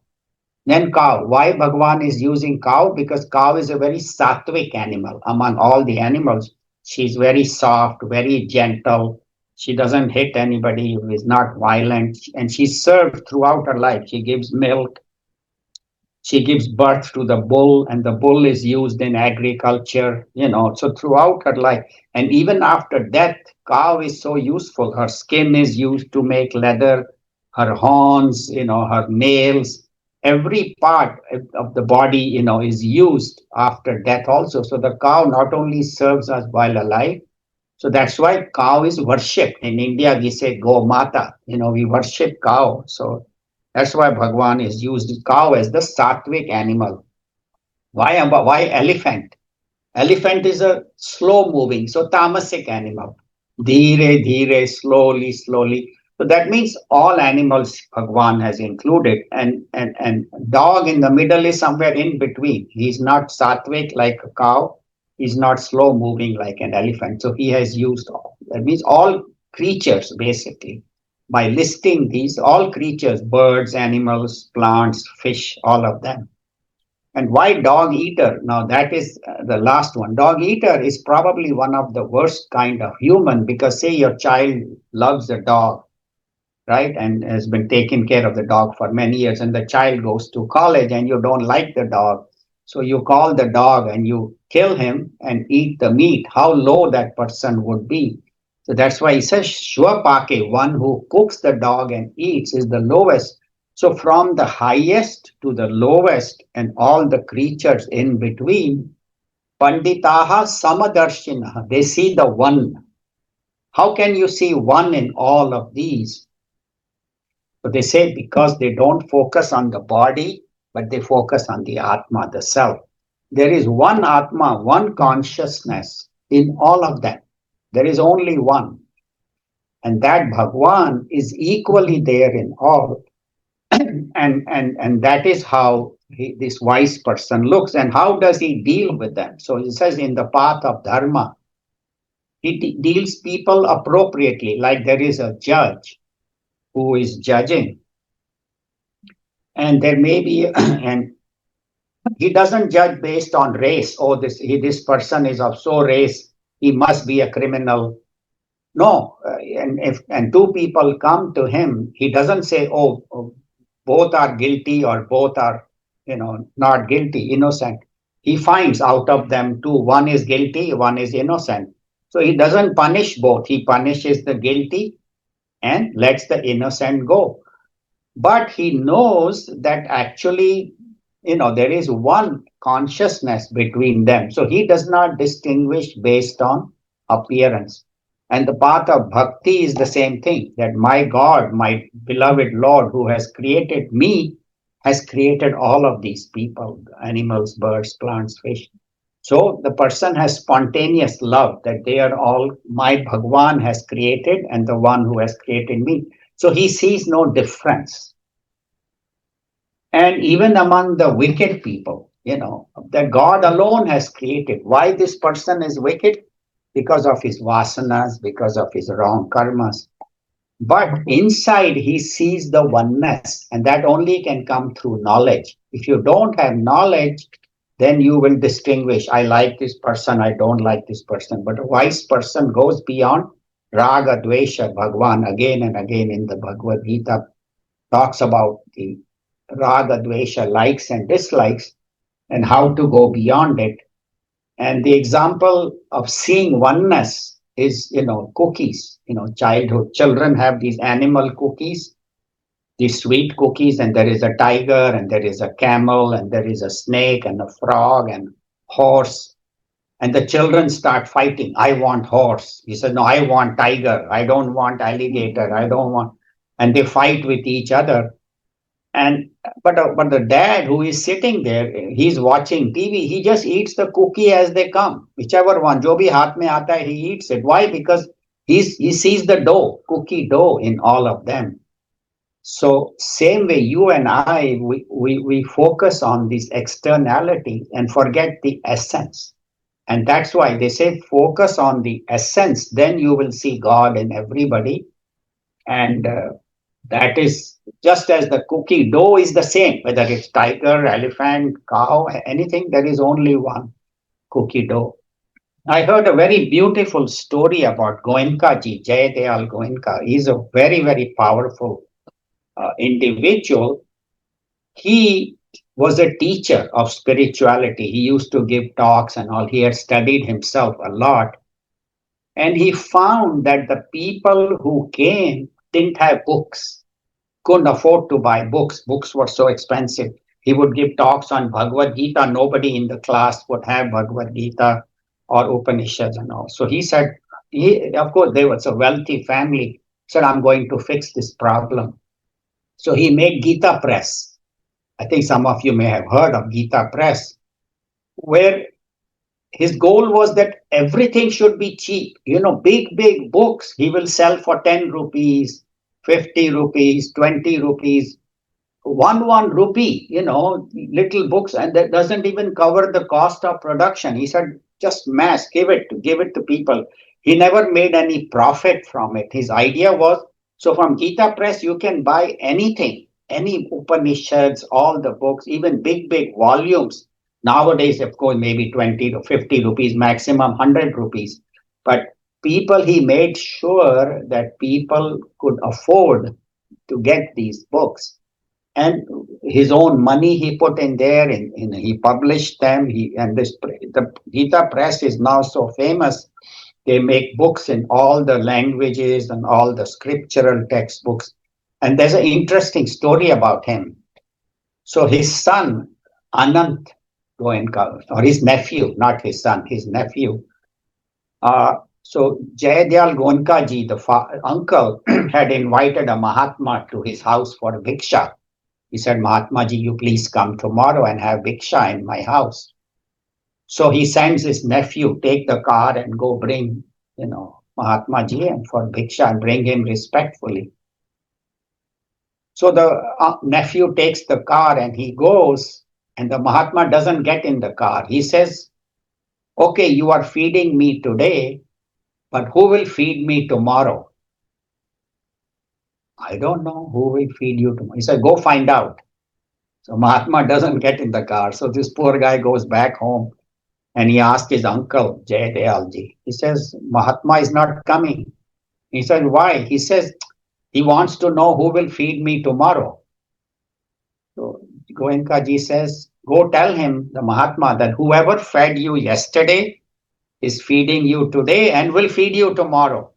Then cow. Why Bhagavan is using cow? Because cow is a very sattvic animal. Among all the animals, she's very soft, very gentle. She doesn't hit anybody who is not violent. And she's served throughout her life. She gives milk. She gives birth to the bull, and the bull is used in agriculture, so throughout her life. And even after death, cow is so useful. Her skin is used to make leather, her horns, her nails, every part of the body, is used after death also. So the cow not only serves us while alive, so that's why cow is worshipped. In India, we say Go Mata, we worship cow. So that's why Bhagavan is used cow as the sattvic animal. Why elephant? Elephant is a slow moving, so tamasic animal. Dhire, dhire, slowly, slowly. So that means all animals Bhagavan has included, and dog in the middle is somewhere in between. He's not sattvic like a cow. He's not slow moving like an elephant. So he has used all. That means all creatures basically. By listing these, all creatures, birds, animals, plants, fish, all of them. And why dog eater? Now that is the last one. Dog eater is probably one of the worst kind of human, because say your child loves a dog, right? And has been taking care of the dog for many years, and the child goes to college and you don't like the dog. So you call the dog and you kill him and eat the meat. How low that person would be. So that's why he says Shwapake, one who cooks the dog and eats, is the lowest. So from the highest to the lowest and all the creatures in between, Panditaha Samadarshinaha, they see the one. How can you see one in all of these? So they say because they don't focus on the body, but they focus on the Atma, the self. There is one Atma, one consciousness in all of them. There is only one. And that Bhagwan is equally there in all. And that is how this wise person looks. And how does he deal with them? So he says in the path of Dharma, he deals people appropriately, like there is a judge who is judging. And there may be, and he doesn't judge based on race. Oh, this person is of so race, he must be a criminal. No, and two people come to him, he doesn't say, oh, both are guilty or both are, not guilty, innocent. He finds out of them two, one is guilty, one is innocent. So he doesn't punish both. He punishes the guilty and lets the innocent go. But he knows that actually, there is one consciousness between them. So he does not distinguish based on appearance. And the path of bhakti is the same thing, that my God, my beloved Lord who has created me, has created all of these people, animals, birds, plants, fish. So the person has spontaneous love that they are all my Bhagwan has created and the one who has created me. So he sees no difference. And even among the wicked people, that God alone has created. Why this person is wicked? Because of his vasanas, because of his wrong karmas. But inside he sees the oneness, and that only can come through knowledge. If you don't have knowledge, then you will distinguish, I like this person, I don't like this person. But a wise person goes beyond raga, dvesha. Bhagwan again and again in the Bhagavad Gita talks about the raga, dvesha, likes and dislikes, and how to go beyond it. And the example of seeing oneness is, cookies. Childhood children have these animal cookies, these sweet cookies, and there is a tiger, and there is a camel, and there is a snake, and a frog, and horse. And the children start fighting. I want horse. He said, no, I want tiger. I don't want alligator. I don't want. And they fight with each other. And but the dad who is sitting there, he's watching TV. He just eats the cookie as they come, whichever one. Jo bhi haath mein aata hai, he eats it. Why? Because he sees the dough, cookie dough in all of them. So same way, you and I, we focus on this externality and forget the essence. And that's why they say focus on the essence. Then you will see God in everybody. And that is just as the cookie dough is the same, whether it's tiger, elephant, cow, anything, there is only one cookie dough. I heard a very beautiful story about Goenka ji, Jay Dayal Goenka. He's a very, very powerful individual. He was a teacher of spirituality. He used to give talks and all. He had studied himself a lot. And he found that the people who came didn't have books, couldn't afford to buy books. Books were so expensive. He would give talks on Bhagavad Gita. Nobody in the class would have Bhagavad Gita or Upanishads and all. So he said, of course, they was a wealthy family. He said, I'm going to fix this problem. So he made Gita Press. I think some of you may have heard of Gita Press, where his goal was that everything should be cheap. Big books he will sell for 10 rupees, 50 rupees, 20 rupees, one rupee, little books, and that doesn't even cover the cost of production. He said, just mass, give it to people. He never made any profit from it. His idea was, so from Gita Press, you can buy anything, any Upanishads, all the books, even big volumes. Nowadays, of course, maybe 20 to 50 rupees, maximum 100 rupees. But he made sure that people could afford to get these books. And his own money he put in there, and he published them. The Gita Press is now so famous. They make books in all the languages and all the scriptural textbooks. And there's an interesting story about him. So his son, Anant Goenka, or his nephew, not his son, his nephew, So Jayadhyal Gonkaji, the uncle, had invited a Mahatma to his house for Bhiksha. He said, Mahatma ji, you please come tomorrow and have Bhiksha in my house. So he sends his nephew, take the car and go bring, Mahatma ji and for Bhiksha and bring him respectfully. So the nephew takes the car and he goes, and the Mahatma doesn't get in the car. He says, okay, you are feeding me today, but who will feed me tomorrow? I don't know who will feed you tomorrow. He said, go find out. So Mahatma doesn't get in the car. So this poor guy goes back home and he asked his uncle, Jay Dayalji. He says, Mahatma is not coming. He said, why? He says, he wants to know who will feed me tomorrow. So Goenka says, go tell him, the Mahatma, that whoever fed you yesterday is feeding you today and will feed you tomorrow.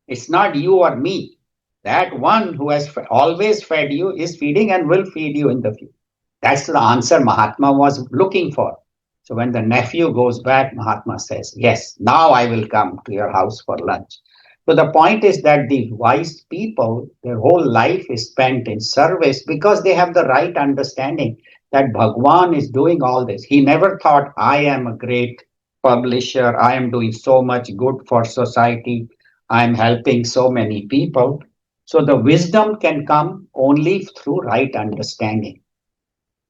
It's not you or me. That one who has always fed you is feeding and will feed you in the future. That's the answer Mahatma was looking for. So when the nephew goes back, Mahatma says, yes, now I will come to your house for lunch. So the point is that the wise people, their whole life is spent in service because they have the right understanding that Bhagwan is doing all this. He never thought, I am a great publisher, I am doing so much good for society, I am helping so many people. So the wisdom can come only through right understanding.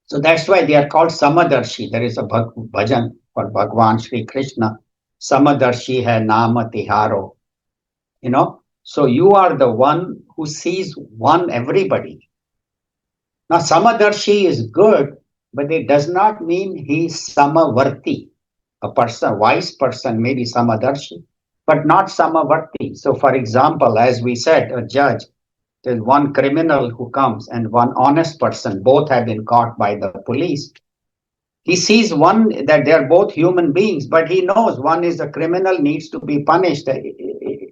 So that's why they are called Samadarshi. There is a bhajan for Bhagwan Sri Krishna. Samadarshi hai nama tiharo. So you are the one who sees one everybody. Now Samadarshi is good, but it does not mean he's Samavarti. A person, wise person, may be Samadarshi, but not Samavarti. So for example, as we said, a judge, there's one criminal who comes and one honest person, both have been caught by the police. He sees one that they're both human beings, but he knows one is a criminal, needs to be punished, the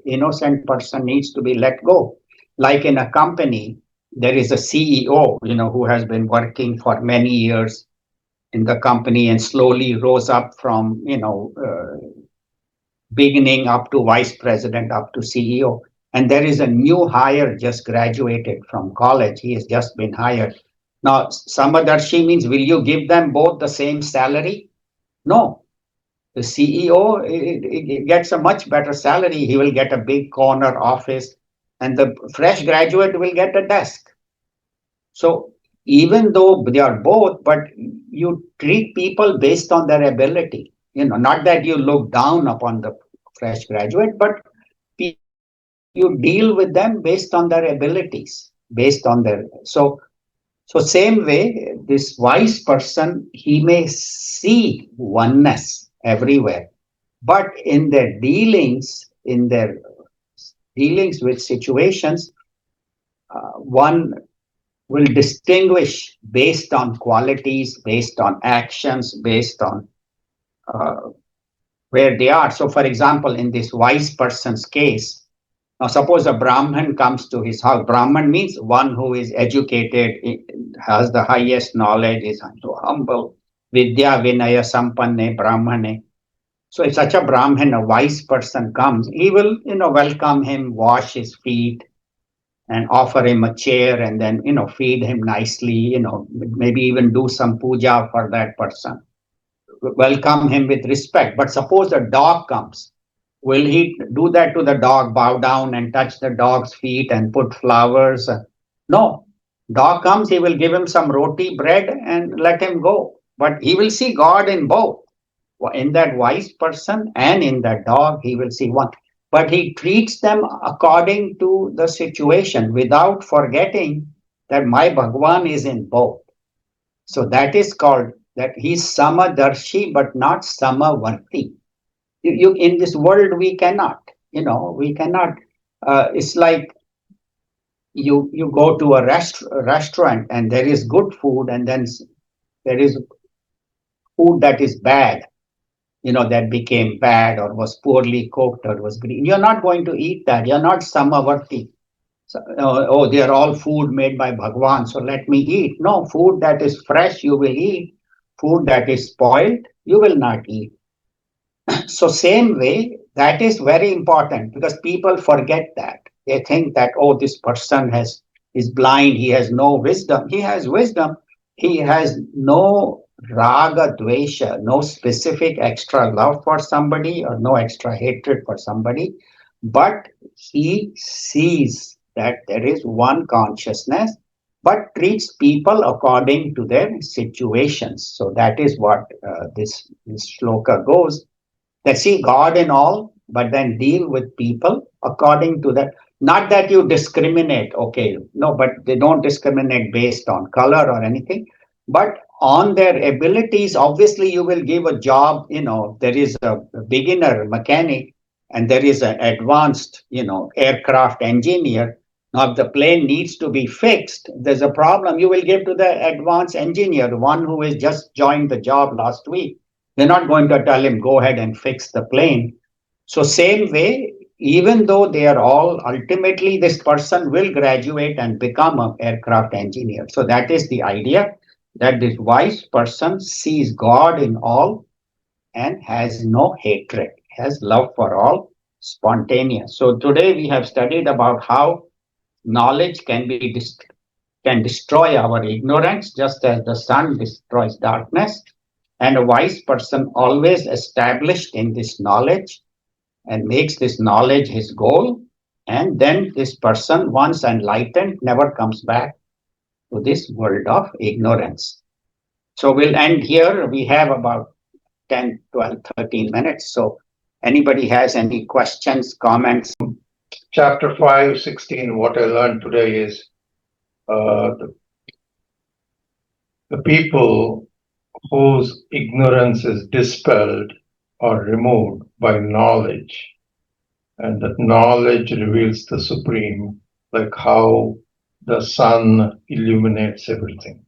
innocent person needs to be let go. Like in a company, there is a CEO, who has been working for many years in the company and slowly rose up from, beginning up to vice president, up to CEO. And there is a new hire just graduated from college. He has just been hired. Now, Samadarshi means, will you give them both the same salary? No. The CEO gets a much better salary. He will get a big corner office, and the fresh graduate will get a desk. So even though they are both, but you treat people based on their ability. Not that you look down upon the fresh graduate, but you deal with them based on their abilities, based on their so same way, this wise person, he may see oneness everywhere, but in their dealings with situations, one will distinguish based on qualities, based on actions, based on where they are. So for example, in this wise person's case, now suppose a Brahman comes to his house. Brahman means one who is educated, has the highest knowledge, is so humble. Vidya Vinaya Sampanne Brahmane. So if such a Brahman, a wise person comes, he will, welcome him, wash his feet, and offer him a chair, and then, feed him nicely, maybe even do some puja for that person. Welcome him with respect. But suppose a dog comes, will he do that to the dog, bow down and touch the dog's feet and put flowers? No. Dog comes, he will give him some roti bread and let him go. But he will see God in both. In that wise person and in that dog, he will see one. But he treats them according to the situation without forgetting that my Bhagwan is in both. So that is called that he's Samadarshi, but not Samavarti. You in this world we cannot. It's like you go to a restaurant and there is good food, and then there is food that is bad. That became bad or was poorly cooked or was green. You're not going to eat that. You're not Samavarti. So, they are all food made by Bhagwan, so let me eat. No, food that is fresh you will eat. Food that is spoiled you will not eat. So same way, That is very important because people forget that. They think that, oh, this person is blind, he has no wisdom. He has wisdom. He has no raga dvesha, no specific extra love for somebody or no extra hatred for somebody, but he sees that there is one consciousness, but treats people according to their situations. So that is what this shloka goes, that see God in all, but then deal with people according to that. Not that you discriminate, okay, no, but they don't discriminate based on color or anything, but on their abilities. Obviously, you will give a job, there is a beginner mechanic and there is an advanced, aircraft engineer. Now, if the plane needs to be fixed, there's a problem, you will give to the advanced engineer, the one who has just joined the job last week. They're not going to tell him, go ahead and fix the plane. So, same way, even though they are all ultimately, this person will graduate and become an aircraft engineer. So, that is the idea, that this wise person sees God in all and has no hatred, has love for all, spontaneous. So, today we have studied about how knowledge can destroy our ignorance, just as the sun destroys darkness. And a wise person always established in this knowledge and makes this knowledge his goal. And then this person, once enlightened, never comes back to this world of ignorance. So we'll end here. We have about 10, 12, 13 minutes. So anybody has any questions, comments? Chapter 5, 16, what I learned today is the people whose ignorance is dispelled or removed by knowledge, and that knowledge reveals the supreme, like how the sun illuminates everything.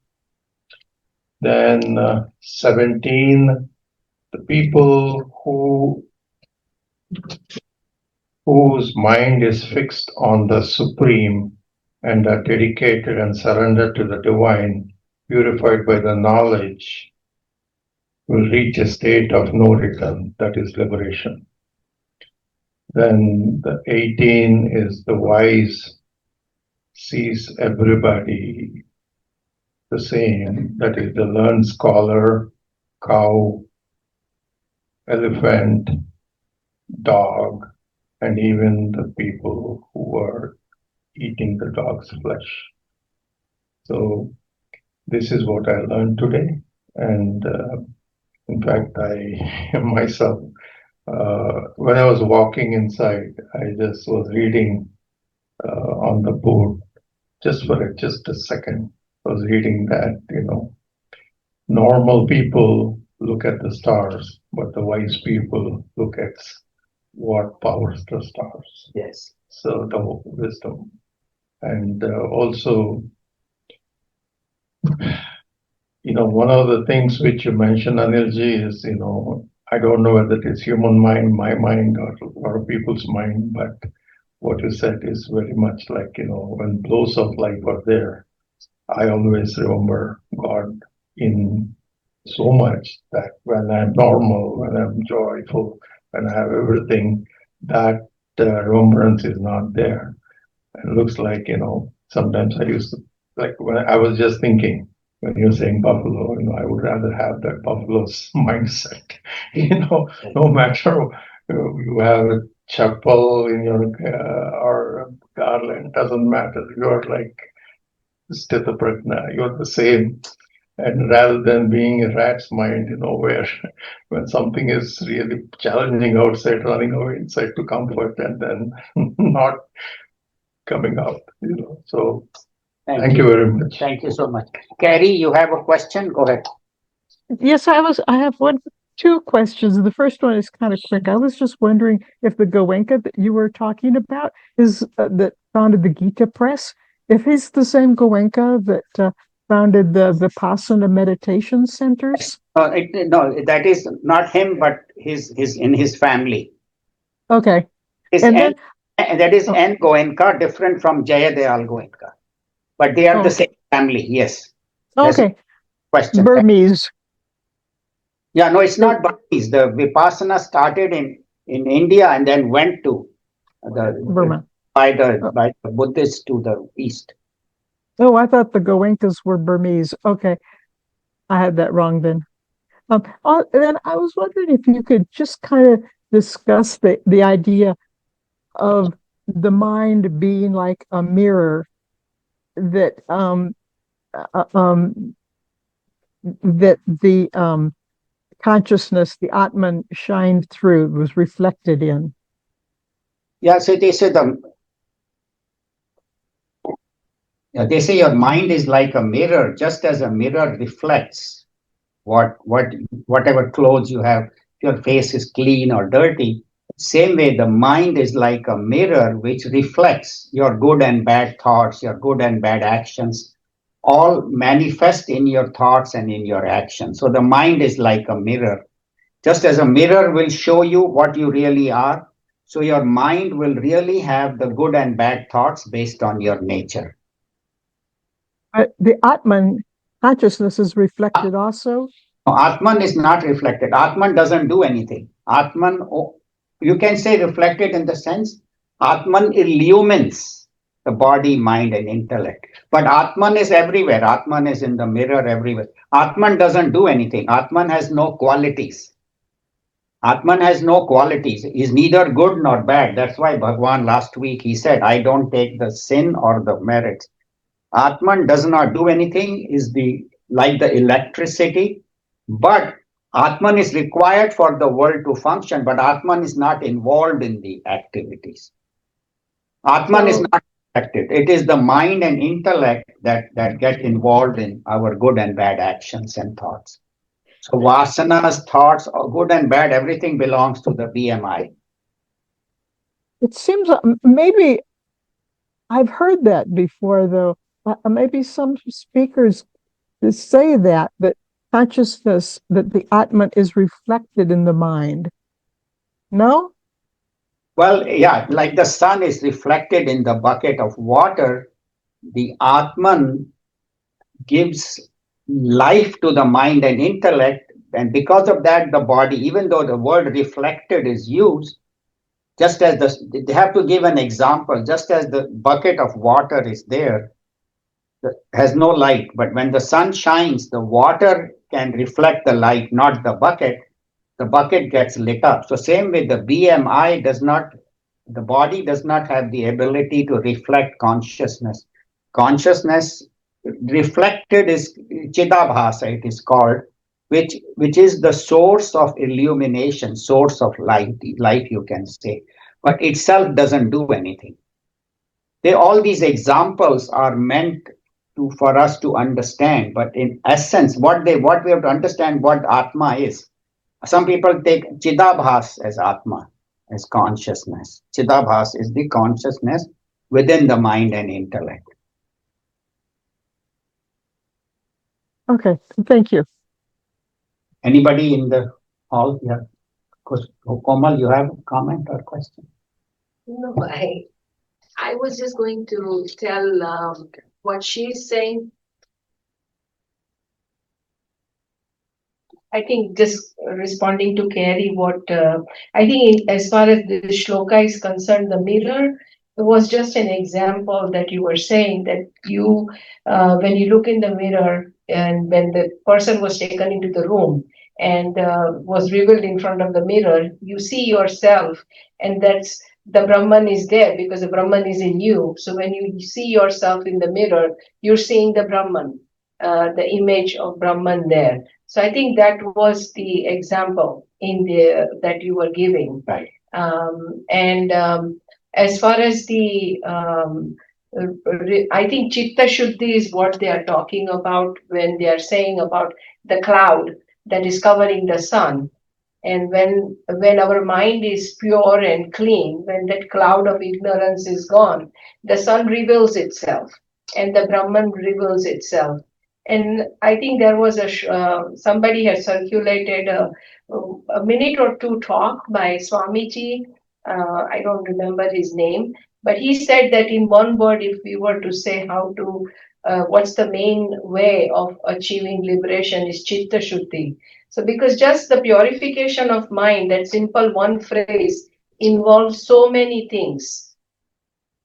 Then 17, the people whose mind is fixed on the supreme and are dedicated and surrendered to the divine, purified by the knowledge, will reach a state of no return, that is liberation. Then the 18 is the wise sees everybody the same, that is the learned scholar, cow, elephant, dog, and even the people who are eating the dog's flesh. So this is what I learned today. And in fact, I myself, when I was walking inside, I just was reading on the board, just a second, I was reading that, normal people look at the stars, but the wise people look at what powers the stars. Yes. So the wisdom. And also, one of the things which you mentioned, Anilji, is, I don't know whether it is human mind, my mind, or a lot of people's mind, but what you said is very much like, when blows of life are there, I always remember God in so much that when I'm normal, when I'm joyful, when I have everything, that remembrance is not there. It looks like, sometimes I used to, like when I was just thinking, when you're saying buffalo, I would rather have that buffalo's mindset, no matter you have a chapel in your, or a garland, doesn't matter. You're like Sthita Prajna, you're the same. And rather than being a rat's mind, where when something is really challenging outside, running away inside to comfort and then not coming out, So thank you very much. Thank you so much. Carrie, you have a question? Go ahead. Yes, I have two questions. The first one is kind of quick. I was just wondering if the Goenka that you were talking about is that founded the Gita Press, if he's the same Goenka that founded the Vipassana meditation centers. No, that is not him, but his in his family. Okay. That is N Goenka, different from Jayadayal Goenka. But they are the same family, yes. Okay. Question. Burmese. Yeah, no, it's not Burmese. The Vipassana started in in India and then went to the Burma. by the Buddhists to the east. Oh, I thought the Goenkas were Burmese. Okay, I had that wrong then. Then I was wondering if you could just kind of discuss the idea of the mind being like a mirror that uh, um, that the consciousness, the Atman, shined through, was reflected in. Yeah, so they say your mind is like a mirror, just as a mirror reflects whatever clothes you have, if your face is clean or dirty. Same way, the mind is like a mirror which reflects your good and bad thoughts, your good and bad actions, all manifest in your thoughts and in your actions. So the mind is like a mirror. Just as a mirror will show you what you really are, so your mind will really have the good and bad thoughts based on your nature. The Atman consciousness is reflected also. Atman is not reflected. Atman doesn't do anything. Atman, you can say reflected in the sense, Atman illumines the body, mind, and intellect. But Atman is everywhere. Atman is in the mirror everywhere. Atman doesn't do anything. Atman has no qualities. Atman has no qualities. He's neither good nor bad. That's why Bhagwan last week he said, I don't take the sin or the merit. Atman does not do anything, is like the electricity, but Atman is required for the world to function, but Atman is not involved in the activities. Atman is not affected. It is the mind and intellect that get involved in our good and bad actions and thoughts. So vasanas, thoughts, good and bad, everything belongs to the BMI. It seems maybe I've heard that before, though. Maybe some speakers say that consciousness, that the Atman is reflected in the mind. No? Well, yeah, like the sun is reflected in the bucket of water, the Atman gives life to the mind and intellect, and because of that, the body, even though the word reflected is used, just as they have to give an example, just as the bucket of water is there, has no light, but when the sun shines, the water can reflect the light, not the bucket gets lit up. So same with the BMI the body does not have the ability to reflect consciousness. Consciousness reflected is Chidabhasa, it is called, which is the source of illumination, source of light you can say, but itself doesn't do anything. All these examples are meant for us to understand, but in essence, what we have to understand what Atma is. Some people take Chidabhas as Atma, as consciousness. Chidabhas is the consciousness within the mind and intellect. Okay, thank you. Anybody in the hall? Yeah. Komal, you have a comment or question? No, I was just going to tell what she's saying. I think just responding to Carrie, what I think as far as the shloka is concerned, the mirror was just an example that you were saying that when you look in the mirror and when the person was taken into the room and was revealed in front of the mirror, you see yourself, and that's the Brahman is there because the Brahman is in you. So when you see yourself in the mirror, you're seeing the Brahman, the image of Brahman there. So I think that was the example that you were giving. Right. As far as I think Chitta Shuddhi is what they are talking about when they are saying about the cloud that is covering the sun. And when our mind is pure and clean, when that cloud of ignorance is gone, the sun reveals itself and the Brahman reveals itself. And I think there was somebody had circulated a minute or two talk by Swamiji. I don't remember his name, but he said that in one word, if we were to say how to what's the main way of achieving liberation is chitta shuddhi. So because just the purification of mind, that simple one phrase, involves so many things.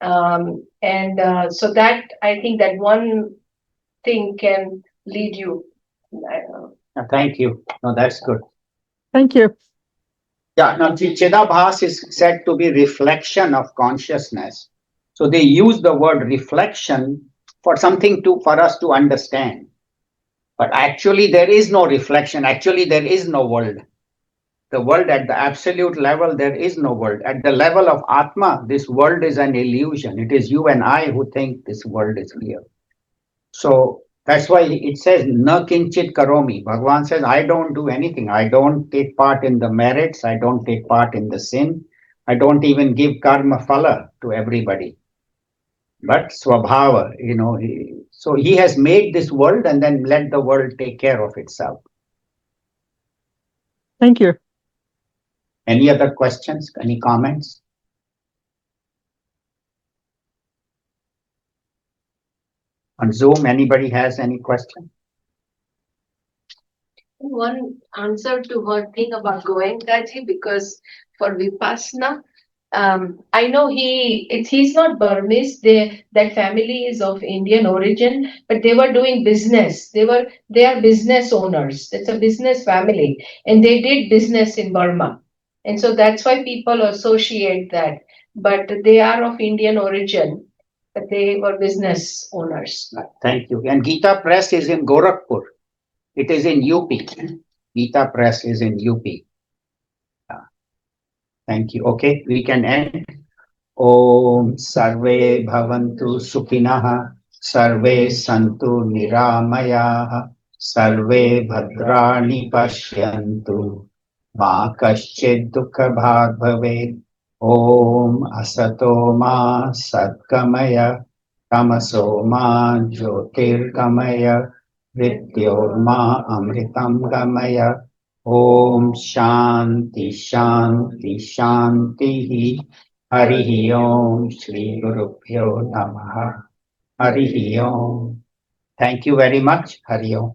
So that I think that one thing can lead you. Thank you. No, that's good. Thank you. Yeah, now Chidabhas is said to be reflection of consciousness. So they use the word reflection for something for us to understand. But actually there is no reflection. Actually there is no world. The world at the absolute level, there is no world. At the level of Atma, this world is an illusion. It is you and I who think this world is real. So that's why it says, na kinchit karomi. Bhagavan says, I don't do anything. I don't take part in the merits. I don't take part in the sin. I don't even give karma phala to everybody. But swabhava, so he has made this world and then let the world take care of itself. Thank you. Any other questions? Any comments? On Zoom, anybody has any question? One answer to her thing about Goenkaji, because for Vipassana, I know he's not Burmese. That family is of Indian origin, but they were doing business. They are business owners. It's a business family, and they did business in Burma, and so that's why people associate that. But they are of Indian origin, but they were business owners. Thank you. And Gita Press is in Gorakhpur. It is in UP. Gita Press is in UP. Thank you. Okay, we can end. Om Sarve Bhavantu Sukhinah, Sarve Santu Niramayah, Sarve Bhadrani Pashyantu, Ma Kaschid Dukha Bhag Bhavet. Om Asato Ma Satkamaya, Tamaso Ma Jyotirgamaya, Mrityorma Amritam Gamaya. Om Shanti Shanti Shanti. Harihi Om Shri Gurubhyo Namaha. Harihi Om. Thank you very much. Hari Om.